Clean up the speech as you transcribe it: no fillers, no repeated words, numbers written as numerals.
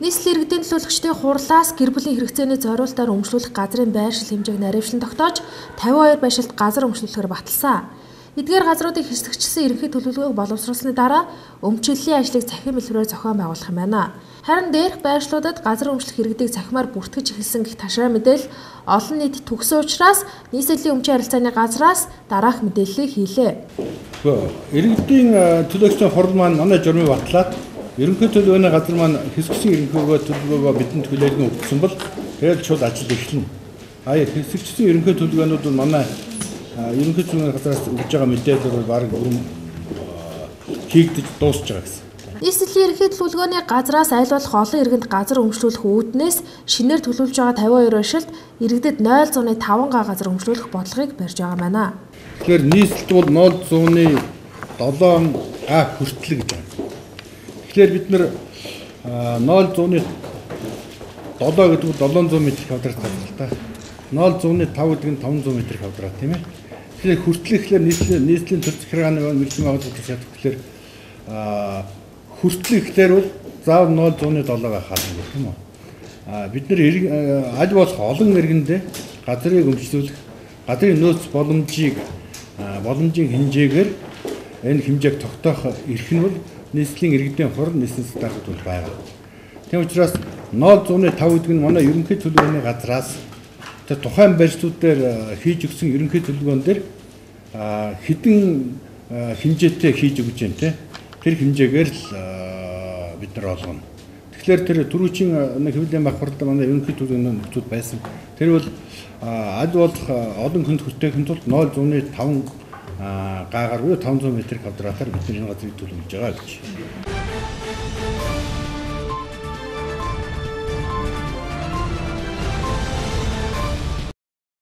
Нийслэлийн иргэдийн төлөөлөгчдийн хурлаас гэр бүлийн хэрэгцээний зориултаар өмчлүүлэх газрын байршил хэмжээг наривчлан тогтоож 52 байршилд газар өмчлүүлэхээр баталсан. Эдгээр газруудыг хэсэгчилсэн ерөнхий төлөвлөгөөг боловсруулсны дараа өмчлөлийн ажлыг цахим хэлбэрээр зохион байгуулах юм байна. Харин дээрх байршлуудад газар өмчлөх иргэдийг цахимаар бүртгэж эхэлсэн гэх ташаа мэдээлэл олон нийт төгсөн учраас нийслэлийн өмчийн харилцааны газраас дараах мэдээллийг хийлээ. Иргэдийн төлөөлөгчдийн хурал маань манай журмыг батлаад ерөнхий төлөвлөгөөний газар маань хэсэгчсэн ерөнхий төлөвлөгөөгөө бидэнд хүлээлгэн өгсөн бол тэгээд шууд ажил эхэлнэ. Хэсэгчсэн ерөнхий төлөвлөгөөнүүд бол манай ерөнхий төлөвлөгөөний газраас өгж байгаа мэдээлэл бол баг өрөм хийгдэж дуусж байгаа гэсэн. Нийслэлийн ерөнхий төлөвлөгөөний газраас аль болох олон иргэнд газар өмчлүүлэх үүднээс шинээр төлөвлөж байгаа 52 байршилд иргэдэд 0.5 га газар өмчлүүлэх бодлогыг барьж байгаа байна. Тэгэхээр нийслэлд бол 0.7 га хүртэл гэж байна. Тэгэхээр бид нэр 0.7 гэдэг нь 700 м2 газар л та. 0.5 гэдэг нь 500 м2 тийм ээ. Тэгэхээр хүртэл ихлээр нийслэлийн төр захиргааны мэргэжлийн байгууллагын шатах тэгэхээр хүртэл ихлээр бол заавал 0.7-га хаална гэх юм уу. Бид нэр аль болох олон иргэндээ газрыг өмчлүүлэх, газрын нөөц боломжийн хэмжээгээр энэ хэмжээг тогтоох эрх нь бол нийслэлийн иргэдийн хурал нийслэлийн стандартууд бол байгаа. Тийм учраас 0.5 гэдэг нь манай ерөнхий төлөвлөгөөний газраас тухайн байршлууд дээр хийж өгсөн ерөнхий төлөвлөгөөн дээр хэдэн хэмжээтэй хийж өгч जैन те тэр хэмжээгээр л бид нар олгоно. Тэгэхээр тэр түрүүчийн нэг хэвлэлийн баг хуралд манай ерөнхий төлөвлөгөөний нөхцөл байсан. Тэр бол аль болох олон хүнд хүртээх тулд 0.5 гаагаар буюу 500 м2 бид нар энэ газрыг төлөвлөж байгаа гэж.